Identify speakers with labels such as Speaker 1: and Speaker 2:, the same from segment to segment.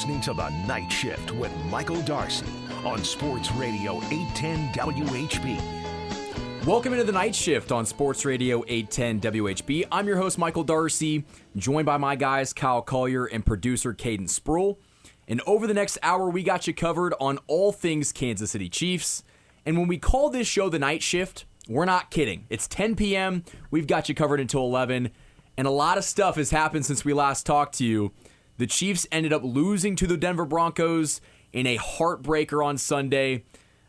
Speaker 1: listening to The Night Shift with Michael Darcy on Sports Radio 810 WHB.
Speaker 2: Welcome into The Night Shift on Sports Radio 810 WHB. I'm your host, Michael Darcy, joined by my guys, Kyle Collier and producer Caden Sproul. And over the next hour, we got you covered on all things Kansas City Chiefs. And when we call this show The Night Shift, we're not kidding. It's 10 p.m. We've got you covered until 11. And a lot of stuff has happened since we last talked to you. The Chiefs ended up losing to the Denver Broncos in a heartbreaker on Sunday,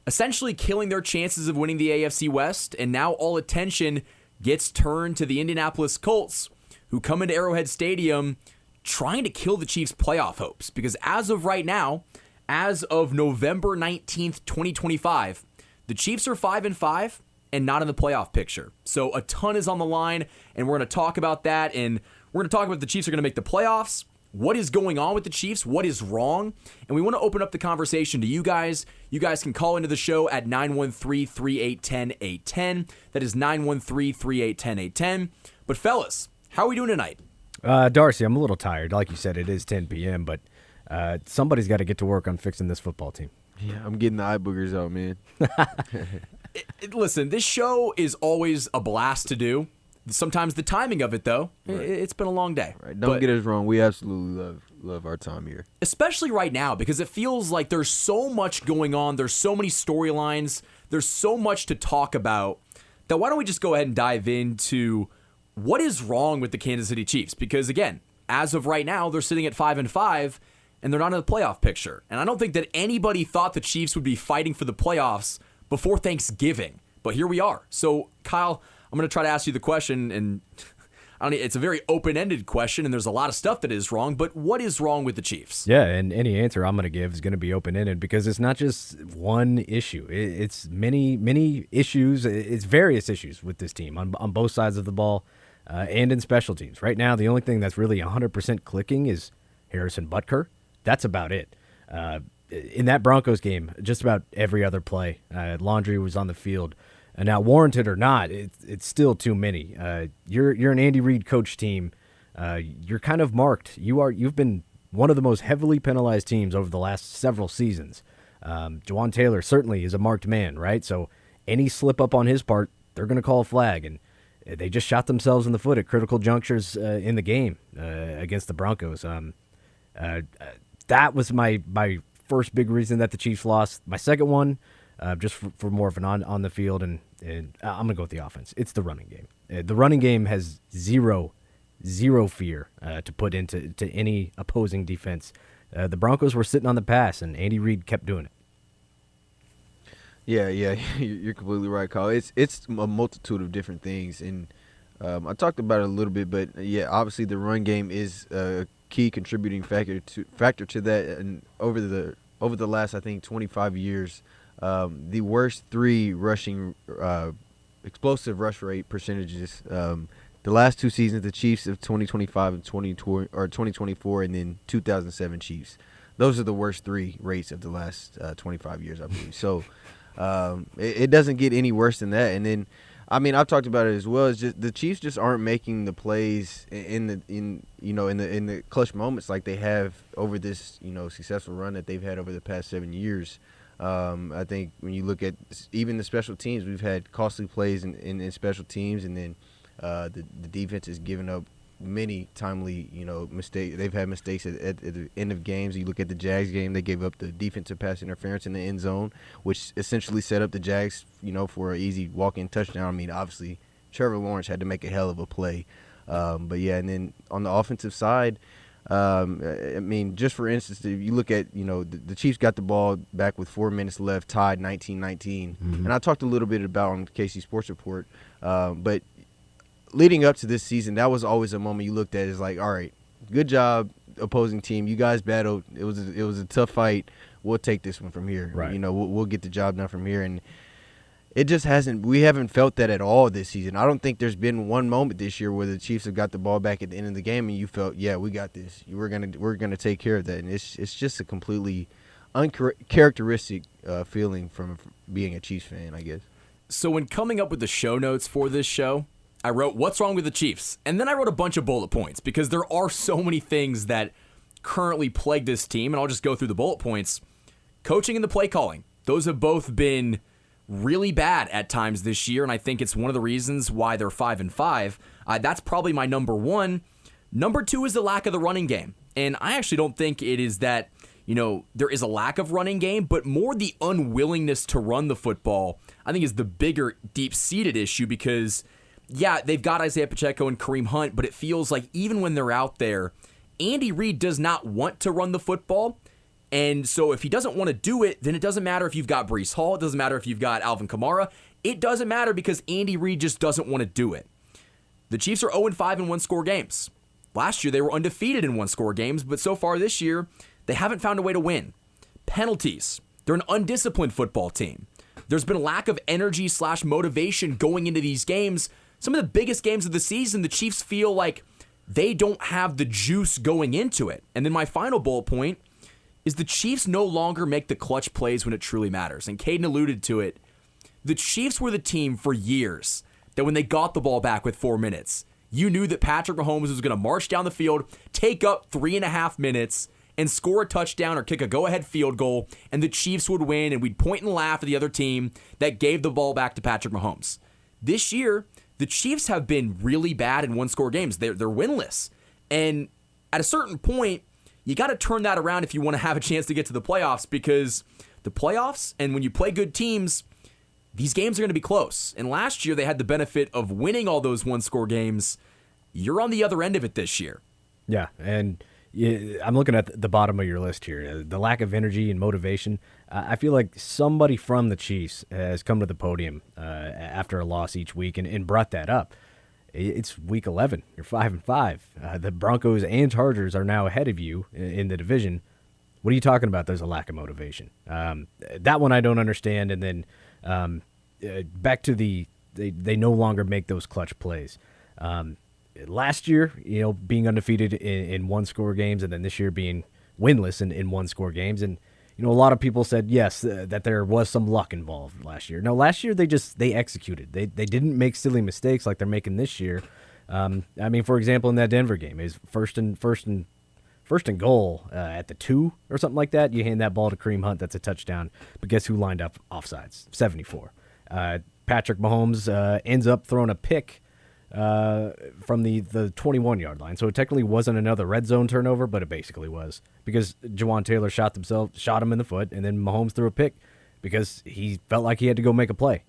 Speaker 2: essentially killing their chances of winning the AFC West. And now all attention gets turned to the Indianapolis Colts, who come into Arrowhead Stadium trying to kill the Chiefs' playoff hopes. Because as of right now, as of November 19th, 2025, the Chiefs are 5-5 and not in the playoff picture. So a ton is on the line, and we're going to talk about that. And we're going to talk about if the Chiefs are going to make the playoffs, what is going on with the Chiefs, what is wrong, and we want to open up the conversation to you guys. You guys can call into the show at 913-381-810. That is 913-381-810. But fellas, how are we doing tonight?
Speaker 3: Darcy, I'm a little tired. Like you said, it is 10 p.m., but somebody's got to get to work on fixing this football team.
Speaker 4: Yeah, I'm getting the eye boogers out, man.
Speaker 2: Listen, this show is always a blast to do. Sometimes the timing of it, though, right. It's been a long day.
Speaker 4: Right. Don't get us wrong. We absolutely love our time here.
Speaker 2: Especially right now, because it feels like there's so much going on. There's so many storylines. There's so much to talk about that why don't we just go ahead and dive into what is wrong with the Kansas City Chiefs? Because, again, as of right now, they're sitting at 5-5, and they're not in the playoff picture. And I don't think that anybody thought the Chiefs would be fighting for the playoffs before Thanksgiving. But here we are. So, Kyle, I'm going to try to ask you the question, and it's a very open-ended question, and there's a lot of stuff that is wrong, but what is wrong with the Chiefs?
Speaker 3: Yeah, and any answer I'm going to give is going to be open-ended because it's not just one issue. It's many issues. It's various issues with this team on both sides of the ball and in special teams. Right now, the only thing that's really 100% clicking is Harrison Butker. That's about it. In that Broncos game, just about every other play, Laundry was on the field. Now, warranted or not, it's still too many. You're an Andy Reid coach team. You're kind of marked. You've been one of the most heavily penalized teams over the last several seasons. Juwan Taylor certainly is a marked man, right? So any slip up on his part, they're going to call a flag, and they just shot themselves in the foot at critical junctures in the game against the Broncos. That was my first big reason that the Chiefs lost. My second one, just for more of an on the field, and I'm going to go with the offense. It's the running game. The running game has zero fear to put into any opposing defense. The Broncos were sitting on the pass, and Andy Reid kept doing it.
Speaker 4: Yeah, you're completely right, Kyle. It's a multitude of different things, and I talked about it a little bit, but yeah, obviously the run game is a key contributing factor to that. And over the last, I think, 25 years. The worst three rushing explosive rush rate percentages. The last two seasons, the Chiefs of 2025 and 2024, and then 2007 Chiefs. Those are the worst three rates of the last 25 years, I believe. So it doesn't get any worse than that. And then, I mean, I've talked about it as well. It's just the Chiefs just aren't making the plays in the clutch moments like they have over this successful run that they've had over the past 7 years. I think when you look at even the special teams, we've had costly plays in special teams, and then the defense has given up many timely mistakes. They've had mistakes at the end of games. You look at the Jags game, they gave up the defensive pass interference in the end zone, which essentially set up the Jags for an easy walk-in touchdown. I mean, obviously Trevor Lawrence had to make a hell of a play, but yeah. And then on the offensive side, I mean, just for instance, if you look at, the Chiefs got the ball back with 4 minutes left, tied 19-19. And I talked a little bit about on KC Sports Report, but leading up to this season, that was always a moment you looked at as like, all right, good job, opposing team. You guys battled. It was a tough fight. We'll take this one from here.
Speaker 3: Right.
Speaker 4: We'll get the job done from here. And it just hasn't – we haven't felt that at all this season. I don't think there's been one moment this year where the Chiefs have got the ball back at the end of the game and you felt, yeah, we got this. We're gonna take care of that. And it's just a completely uncharacteristic feeling from being a Chiefs fan, I guess.
Speaker 2: So when coming up with the show notes for this show, I wrote, what's wrong with the Chiefs? And then I wrote a bunch of bullet points because there are so many things that currently plague this team, and I'll just go through the bullet points. Coaching and the play calling. Those have both been really bad at times this year, and I think it's one of the reasons why they're 5-5. That's probably my number one. Number two is the lack of the running game. And I actually don't think it is that, there is a lack of running game, but more the unwillingness to run the football, I think, is the bigger, deep-seated issue because, yeah, they've got Isaiah Pacheco and Kareem Hunt, but it feels like even when they're out there, Andy Reid does not want to run the football. And so if he doesn't want to do it, then it doesn't matter if you've got Breece Hall. It doesn't matter if you've got Alvin Kamara. It doesn't matter because Andy Reid just doesn't want to do it. The Chiefs are 0-5 in one-score games. Last year, they were undefeated in one-score games, but so far this year, they haven't found a way to win. Penalties. They're an undisciplined football team. There's been a lack of energy/motivation going into these games. Some of the biggest games of the season, the Chiefs feel like they don't have the juice going into it. And then my final bullet point is the Chiefs no longer make the clutch plays when it truly matters. And Caden alluded to it. The Chiefs were the team for years that when they got the ball back with 4 minutes, you knew that Patrick Mahomes was going to march down the field, take up 3.5 minutes, and score a touchdown or kick a go-ahead field goal, and the Chiefs would win, and we'd point and laugh at the other team that gave the ball back to Patrick Mahomes. This year, the Chiefs have been really bad in one-score games. They're winless. And at a certain point, you got to turn that around if you want to have a chance to get to the playoffs, because the playoffs, and when you play good teams, these games are going to be close. And last year, they had the benefit of winning all those one-score games. You're on the other end of it this year.
Speaker 3: Yeah, and I'm looking at the bottom of your list here. The lack of energy and motivation. I feel like somebody from the Chiefs has come to the podium after a loss each week and brought that up. It's week 11. You're 5-5. The Broncos and Chargers are now ahead of you in the division. What are you talking about? There's a lack of motivation. That one I don't understand. And then back to they no longer make those clutch plays. Last year, being undefeated in one-score games, and then this year being winless in one-score games. And, a lot of people said, yes, that there was some luck involved last year. No, last year they executed. They didn't make silly mistakes like they're making this year. For example, in that Denver game, is first and goal at the 2 or something like that. You hand that ball to Kareem Hunt, that's a touchdown. But guess who lined up offsides? 74. Patrick Mahomes ends up throwing a pick from the 21-yard line. So it technically wasn't another red zone turnover, but it basically was because Jawan Taylor shot him in the foot, and then Mahomes threw a pick because he felt like he had to go make a play.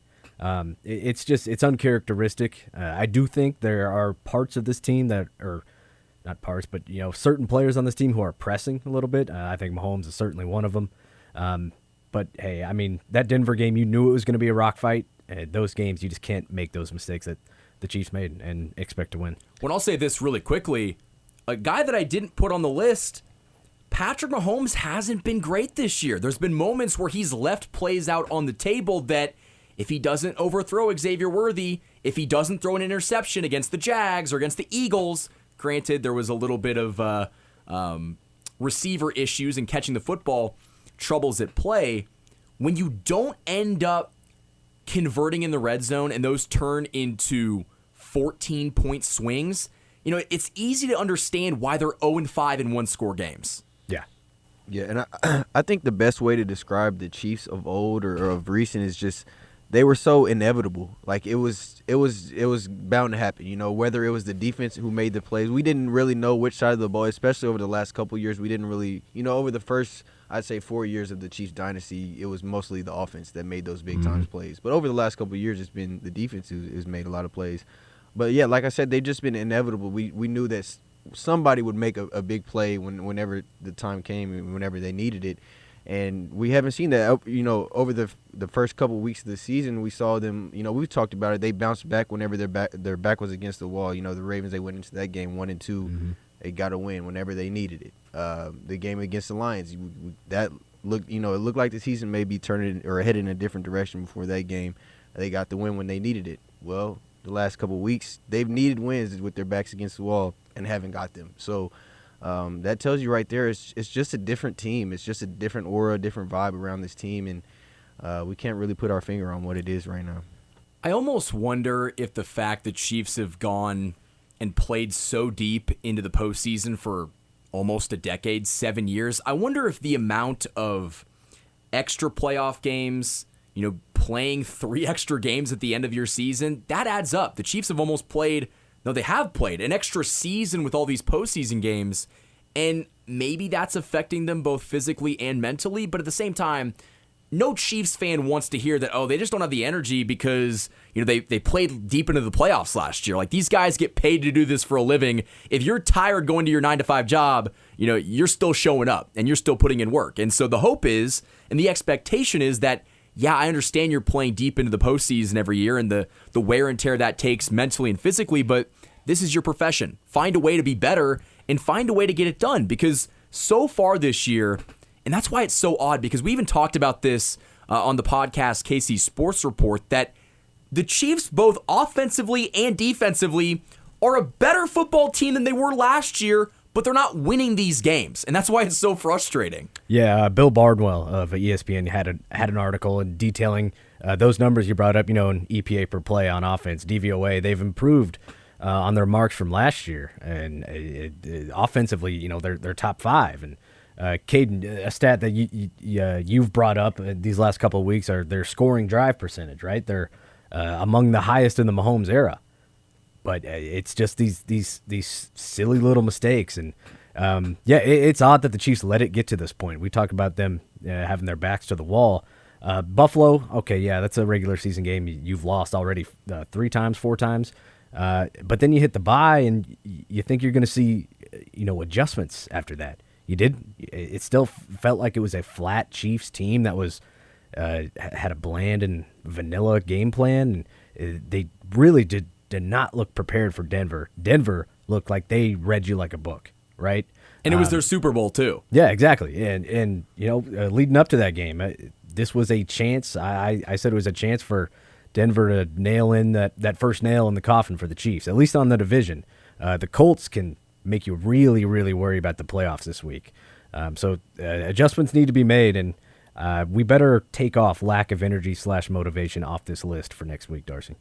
Speaker 3: It's uncharacteristic. I do think there are parts of this team that are not parts, but certain players on this team who are pressing a little bit. I think Mahomes is certainly one of them. But hey, that Denver game, you knew it was going to be a rock fight. Those games, you just can't make those mistakes that the Chiefs made and expect to win.
Speaker 2: Well, I'll say this really quickly. A guy that I didn't put on the list, Patrick Mahomes hasn't been great this year. There's been moments where he's left plays out on the table that if he doesn't overthrow Xavier Worthy, if he doesn't throw an interception against the Jags or against the Eagles, granted there was a little bit of receiver issues and catching the football troubles at play, when you don't end up converting in the red zone and those turn into 14-point swings, it's easy to understand why they're 0-5 in one-score games.
Speaker 4: Yeah, and I think the best way to describe the Chiefs of old or of recent is just they were so inevitable. Like it was bound to happen. Whether it was the defense who made the plays, we didn't really know which side of the ball, especially over the last couple of years. We didn't really, over the first, I'd say 4 years of the Chiefs dynasty, it was mostly the offense that made those big times plays. But over the last couple of years, it's been the defense who's made a lot of plays. But yeah, like I said, they've just been inevitable. We knew that somebody would make a big play whenever the time came and whenever they needed it. And we haven't seen that. Over the first couple of weeks of the season, we saw them. We talked about it. They bounced back whenever their back was against the wall. The Ravens, they went into that game 1-2. Mm-hmm. They got a win whenever they needed it. The game against the Lions, that looked. It looked like the season may be turning or headed in a different direction before that game. They got the win when they needed it. Well, the last couple of weeks, they've needed wins with their backs against the wall and haven't got them. So. That tells you right there it's just a different team. It's just a different aura, different vibe around this team, and we can't really put our finger on what it is right now.
Speaker 2: I almost wonder if the fact that Chiefs have gone and played so deep into the postseason for almost a decade, 7 years. I wonder if the amount of extra playoff games, playing 3 extra games at the end of your season, that adds up. The Chiefs have almost they have played an extra season with all these postseason games, and maybe that's affecting them both physically and mentally, but at the same time, no Chiefs fan wants to hear that, they just don't have the energy because, they played deep into the playoffs last year. Like, these guys get paid to do this for a living. If you're tired going to your 9-to-5 job, you're still showing up and you're still putting in work. And so the hope is, and the expectation is that, yeah, I understand you're playing deep into the postseason every year and the wear and tear that takes mentally and physically, but this is your profession. Find a way to be better and find a way to get it done, because so far this year, and that's why it's so odd, because we even talked about this on the podcast KC Sports Report, that the Chiefs, both offensively and defensively, are a better football team than they were last year, but they're not winning these games, and that's why it's so frustrating.
Speaker 3: Yeah, Bill Bardwell of ESPN had an article detailing those numbers you brought up, in EPA per play on offense, DVOA. They've improved on their marks from last year, and offensively, they're top 5. And Caden, a stat that you've brought up these last couple of weeks are their scoring drive percentage, right? They're among the highest in the Mahomes era. But it's just these silly little mistakes, and it's odd that the Chiefs let it get to this point. We talked about them having their backs to the wall. Buffalo, okay, yeah, that's a regular season game. You've lost already 4 times. But then you hit the bye, and you think you're going to see, adjustments after that. You did. It still felt like it was a flat Chiefs team that was had a bland and vanilla game plan. And they really did not look prepared for Denver. Denver looked like they read you like a book, right?
Speaker 2: And it was their Super Bowl too.
Speaker 3: Yeah, exactly. And leading up to that game, this was a chance. I said it was a chance for Denver to nail in that first nail in the coffin for the Chiefs, at least on the division. The Colts can make you really, really worry about the playoffs this week. So adjustments need to be made, and we better take off lack of energy / motivation off this list for next week, Darcy.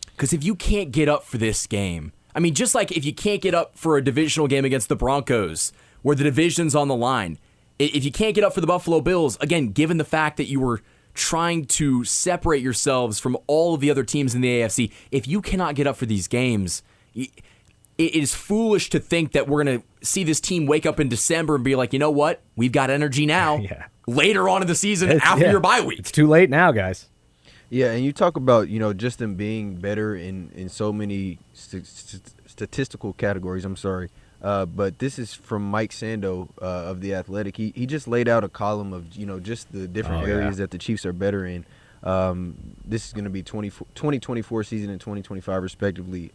Speaker 2: Because if you can't get up for this game, I mean, just like if you can't get up for a divisional game against the Broncos, where the division's on the line, if you can't get up for the Buffalo Bills, again, given the fact that you were trying to separate yourselves from all of the other teams in the AFC, if you cannot get up for these games, it is foolish to think that we're going to see this team wake up in December and be like, you know what? We've got energy now.
Speaker 3: Yeah.
Speaker 2: Later on in the season, after your bye week.
Speaker 3: It's too late now, guys.
Speaker 4: Yeah, and you talk about, just them being better in so many statistical categories. I'm sorry. But this is from Mike Sando of The Athletic. He just laid out a column of, just the different areas that the Chiefs are better in. This is going to be 2024 season and 2025 respectively.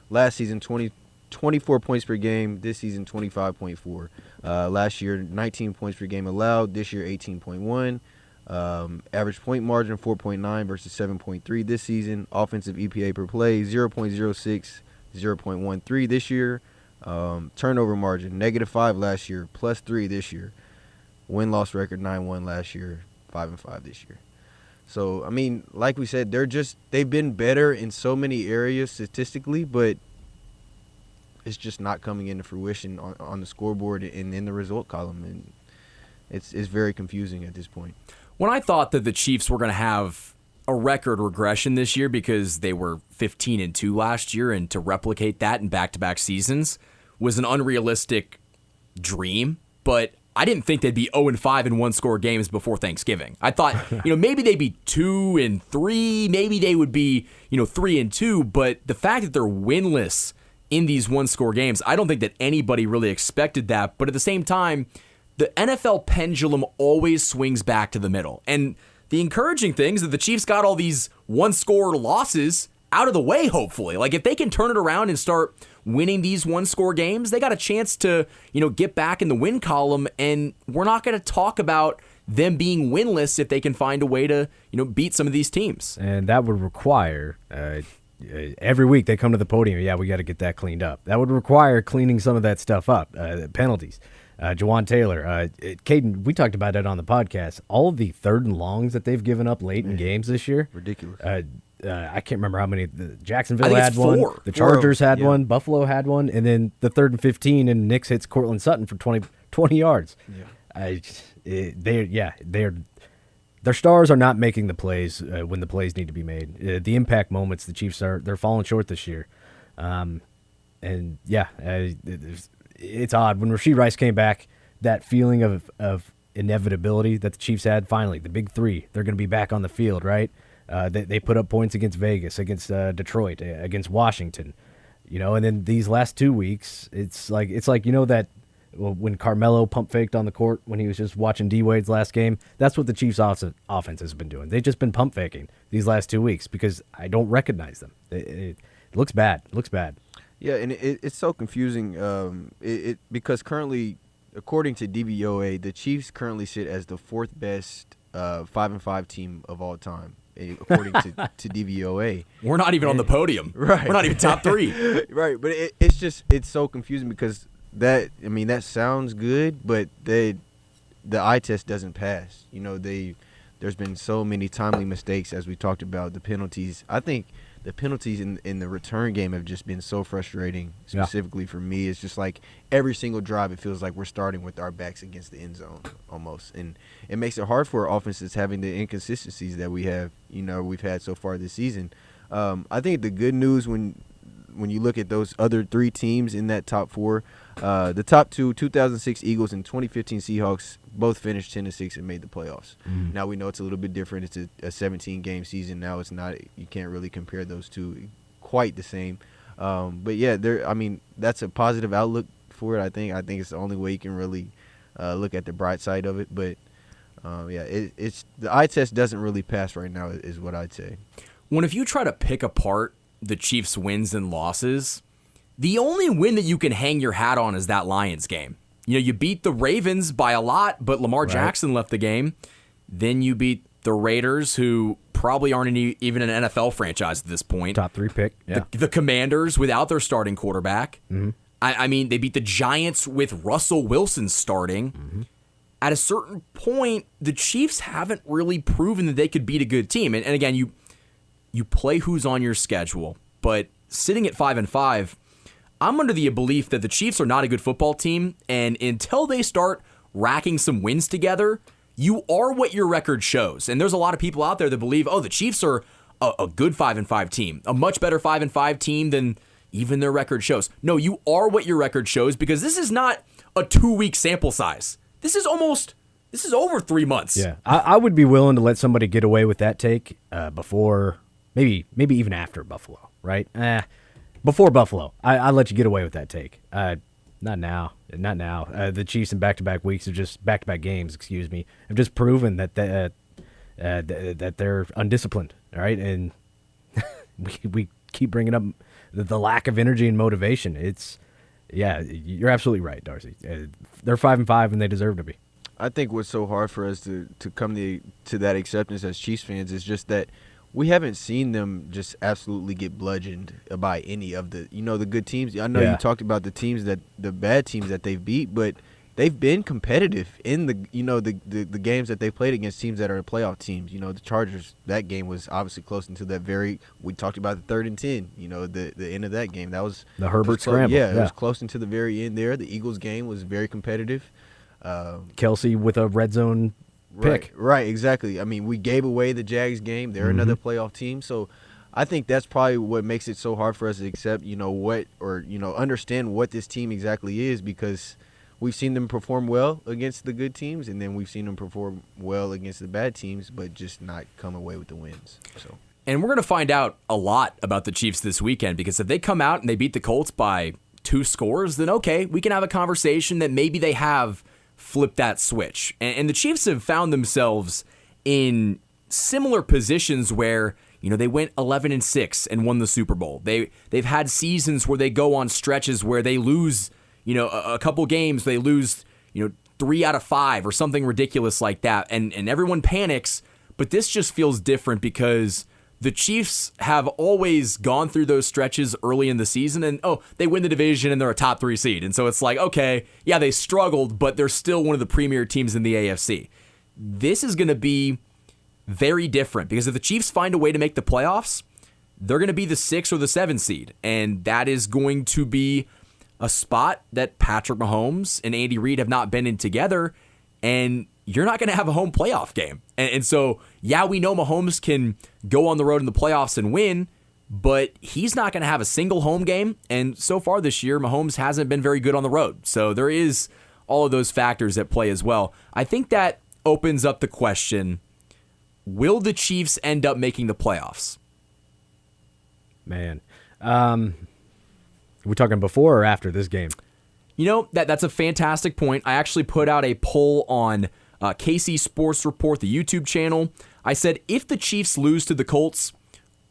Speaker 4: Last season, 24 points per game. This season, 25.4. Last year, 19 points per game allowed. This year, 18.1. Average point margin 4.9 versus 7.3 this season. Offensive EPA per play 0.06, 0.13 this year. Turnover margin -5 last year, +3 this year. Win-loss record 9-1 last year, 5-5 this year. So I mean, like we said, they've been better in so many areas statistically, but it's just not coming into fruition on the scoreboard and in the result column, and it's very confusing at this point.
Speaker 2: When I thought that the Chiefs were going to have a record regression this year because they were 15-2 last year, and to replicate that in back-to-back seasons was an unrealistic dream, but I didn't think they'd be 0-5 in one-score games before Thanksgiving. I thought, maybe they'd be 2-3, maybe they would be, 3-2, but the fact that they're winless in these one-score games, I don't think that anybody really expected that, but at the same time, the NFL pendulum always swings back to the middle. And the encouraging thing is that the Chiefs got all these one-score losses out of the way, hopefully. Like, if they can turn it around and start winning these one-score games, they got a chance to, get back in the win column, and we're not going to talk about them being winless if they can find a way to, beat some of these teams.
Speaker 3: And that would require, every week they come to the podium, we got to get that cleaned up. That would require cleaning some of that stuff up, penalties. Jawan Taylor, Caden, we talked about it on the podcast. All of the 3rd and longs that they've given up late in games this year.
Speaker 4: Ridiculous.
Speaker 3: I can't remember how many. Jacksonville
Speaker 2: I think
Speaker 3: had
Speaker 2: it's
Speaker 3: one.
Speaker 2: 4.
Speaker 3: The Chargers had
Speaker 4: Yeah.
Speaker 3: one. Buffalo had one. And then the 3rd and 15, and Knicks hits Cortland Sutton for 20 yards.
Speaker 4: Yeah.
Speaker 3: Their stars are not making the plays when the plays need to be made. The impact moments, the Chiefs they're falling short this year. It's odd when Rashee Rice came back. That feeling of inevitability that the Chiefs had, finally, the big 3, they're going to be back on the field, right? They put up points against Vegas, against Detroit, against Washington, and then these last 2 weeks, it's like that when Carmelo pump faked on the court when he was just watching D-Wade's last game. That's what the Chiefs' offense has been doing. They've just been pump faking these last 2 weeks because I don't recognize them. It looks bad. It looks bad.
Speaker 4: Yeah, and it's so confusing because currently, according to DVOA, the Chiefs currently sit as the 4th best 5-5 team of all time, according to DVOA.
Speaker 2: We're not even on the podium.
Speaker 4: Right.
Speaker 2: We're not even top 3.
Speaker 4: Right, but it's so confusing because that sounds good, but the eye test doesn't pass. There's been so many timely mistakes, as we talked about, the penalties. I think the penalties in the return game have just been so frustrating, specifically for me. It's just like every single drive, it feels like we're starting with our backs against the end zone almost. And it makes it hard for our offenses having the inconsistencies that we've had so far this season. I think the good news when you look at those other 3 teams in that top 4, the top 2, 2006 Eagles and 2015 Seahawks, both finished 10-6 and made the playoffs. Now we know it's a little bit different. It's a 17-game season. Now it's not. You can't really compare those two quite the same. But yeah, that's a positive outlook for it. I think it's the only way you can really look at the bright side of it. But it's the eye test doesn't really pass right now, is what I'd say.
Speaker 2: If you try to pick apart the Chiefs' wins and losses, the only win that you can hang your hat on is that Lions game. You beat the Ravens by a lot, but Lamar Jackson left the game. Then you beat the Raiders, who probably aren't even an NFL franchise at this point.
Speaker 3: Top 3 pick. Yeah.
Speaker 2: The Commanders without their starting quarterback. Mm-hmm. They beat the Giants with Russell Wilson starting. Mm-hmm. At a certain point, the Chiefs haven't really proven that they could beat a good team. And again, you play who's on your schedule, but sitting at 5-5, I'm under the belief that the Chiefs are not a good football team, and until they start racking some wins together, you are what your record shows. And there's a lot of people out there that believe, the Chiefs are a good 5-5 team, a much better 5-5 team than even their record shows. No, you are what your record shows, because this is not a 2-week sample size. This is over 3 months.
Speaker 3: Yeah, I would be willing to let somebody get away with that take before, maybe even after Buffalo, right? Before Buffalo, I'd let you get away with that take. Not now. The Chiefs in back-to-back weeks back-to-back games, have just proven that that they're undisciplined. All right, and we keep bringing up the lack of energy and motivation. You're absolutely right, Darcy. They're 5-5 and they deserve to be.
Speaker 4: I think what's so hard for us to come to that acceptance as Chiefs fans is just that we haven't seen them just absolutely get bludgeoned by any of the good teams. I know you talked about the bad teams that they've beat, but they've been competitive in the games that they played against teams that are playoff teams. The Chargers, that game was obviously close until we talked about the 3rd and 10. The end of that game, that was
Speaker 3: the Herbert scramble.
Speaker 4: Yeah, it was close until the very end there. The Eagles game was very competitive.
Speaker 3: Kelsey with a red zone pick.
Speaker 4: Right, exactly. We gave away the Jags game. They're another playoff team. So I think that's probably what makes it so hard for us to accept, understand what this team exactly is, because we've seen them perform well against the good teams, and then we've seen them perform well against the bad teams, but just not come away with the wins. So.
Speaker 2: And we're going to find out a lot about the Chiefs this weekend, because if they come out and they beat the Colts by 2 scores, then okay, we can have a conversation that maybe they have flip that switch. And the Chiefs have found themselves in similar positions where, they went 11-6 and won the Super Bowl. They've had seasons where they go on stretches where they lose, a couple games, they lose, 3 out of 5 or something ridiculous like that. And everyone panics, but this just feels different because the Chiefs have always gone through those stretches early in the season and, they win the division and they're a top 3 seed. And so it's like, okay, yeah, they struggled, but they're still one of the premier teams in the AFC. This is going to be very different because if the Chiefs find a way to make the playoffs, they're going to be the 6 or the 7 seed. And that is going to be a spot that Patrick Mahomes and Andy Reid have not been in together. And you're not going to have a home playoff game. And so, yeah, we know Mahomes can go on the road in the playoffs and win, but he's not going to have a single home game. And so far this year, Mahomes hasn't been very good on the road. So there is all of those factors at play as well. I think that opens up the question, will the Chiefs end up making the playoffs?
Speaker 3: Man. We talking before or after this game?
Speaker 2: You know, that's a fantastic point. I actually put out a poll on KC Sports Report, the YouTube channel. I said, if the Chiefs lose to the Colts,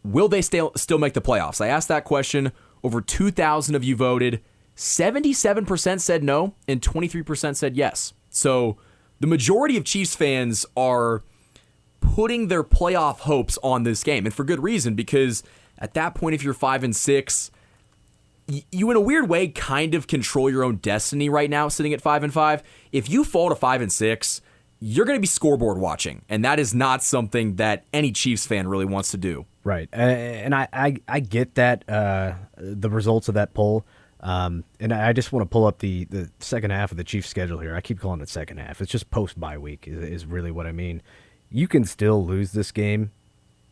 Speaker 2: will they still make the playoffs? I asked that question. Over 2,000 of you voted. 77% said no, and 23% said yes. So the majority of Chiefs fans are putting their playoff hopes on this game, and for good reason, because at that point, if you're 5-6, you in a weird way kind of control your own destiny right now, sitting at 5-5. If you fall to 5-6, you're going to be scoreboard watching, and that is not something that any Chiefs fan really wants to do.
Speaker 3: Right, and I get that, the results of that poll, and I just want to pull up the second half of the Chiefs' schedule here. I keep calling it second half. It's just post-bye week is really what I mean. You can still lose this game,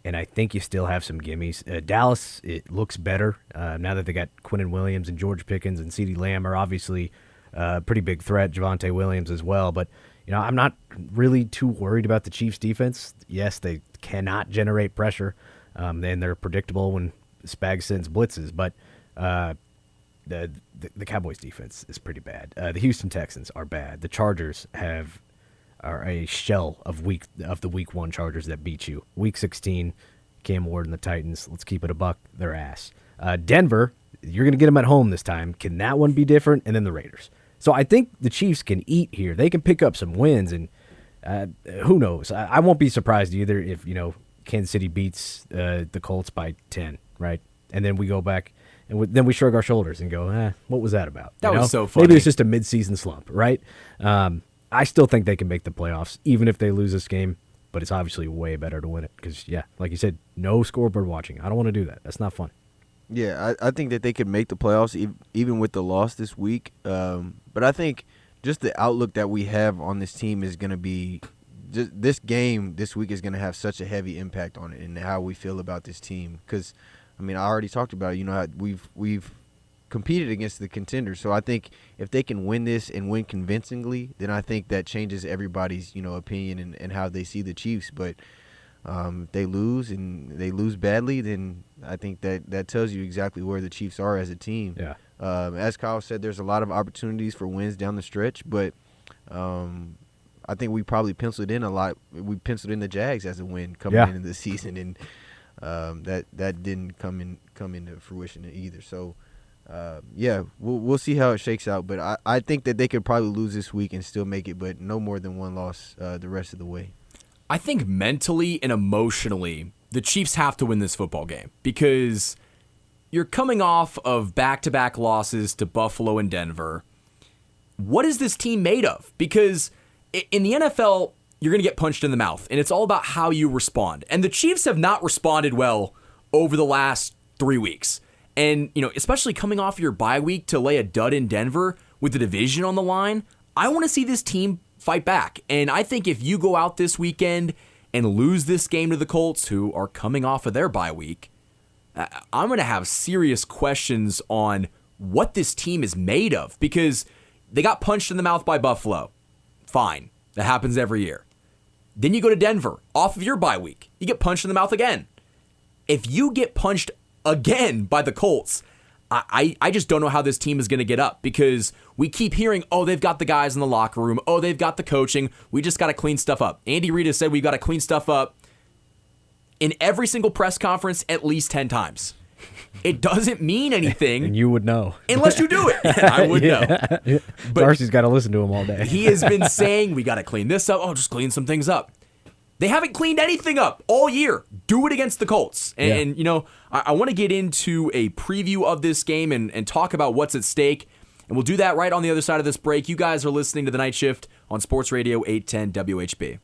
Speaker 3: and I think you still have some gimmies. Dallas, it looks better now that they got Quinnen Williams and George Pickens and CeeDee Lamb are obviously a pretty big threat, Javonte Williams as well, but I'm not really too worried about the Chiefs' defense. Yes, they cannot generate pressure, and they're predictable when Spags sends blitzes. But the Cowboys' defense is pretty bad. The Houston Texans are bad. The Chargers are a shell of the Week 1 Chargers that beat you. Week 16, Cam Ward and the Titans. Let's keep it a buck. Their ass. Denver, you're going to get them at home this time. Can that one be different? And then the Raiders. So I think the Chiefs can eat here. They can pick up some wins, and who knows? I won't be surprised either if Kansas City beats the Colts by 10, right? And then we go back and then we shrug our shoulders and go, what was that about?
Speaker 2: That was so funny.
Speaker 3: Maybe it's just a midseason slump, right? I still think they can make the playoffs, even if they lose this game. But it's obviously way better to win it because, yeah, like you said, no scoreboard watching. I don't want to do that. That's not fun.
Speaker 4: Yeah, I think that they could make the playoffs even with the loss this week. But I think just the outlook that we have on this team is going to be this game this week is going to have such a heavy impact on it and how we feel about this team. Because, I already talked about it. How we've competed against the contenders. So I think if they can win this and win convincingly, then I think that changes everybody's opinion and how they see the Chiefs. But if they lose and they lose badly, then I think that tells you exactly where the Chiefs are as a team.
Speaker 3: Yeah.
Speaker 4: As Kyle said, there's a lot of opportunities for wins down the stretch, but I think we probably penciled in a lot. We penciled in the Jags as a win coming into the season, and that didn't come into fruition either. So, we'll see how it shakes out. But I think that they could probably lose this week and still make it, but no more than one loss the rest of the way.
Speaker 2: I think mentally and emotionally, the Chiefs have to win this football game because you're coming off of back-to-back losses to Buffalo and Denver. What is this team made of? Because in the NFL, you're going to get punched in the mouth, and it's all about how you respond. And the Chiefs have not responded well over the last 3 weeks. And, especially coming off your bye week to lay a dud in Denver with the division on the line, I want to see this team fight back. And I think if you go out this weekend and lose this game to the Colts, who are coming off of their bye week, I'm going to have serious questions on what this team is made of because they got punched in the mouth by Buffalo. Fine. That happens every year. Then you go to Denver off of your bye week. You get punched in the mouth again. If you get punched again by the Colts, I just don't know how this team is going to get up because we keep hearing, they've got the guys in the locker room. They've got the coaching. We just got to clean stuff up. Andy Reid has said we've got to clean stuff up in every single press conference at least 10 times. It doesn't mean anything.
Speaker 3: And you would know.
Speaker 2: Unless you do it. I would know.
Speaker 3: But Darcy's got to listen to him all day.
Speaker 2: He has been saying we got to clean this up. Just clean some things up. They haven't cleaned anything up all year. Do it against the Colts. And I want to get into a preview of this game and talk about what's at stake. And we'll do that right on the other side of this break. You guys are listening to The Night Shift on Sports Radio 810 WHB.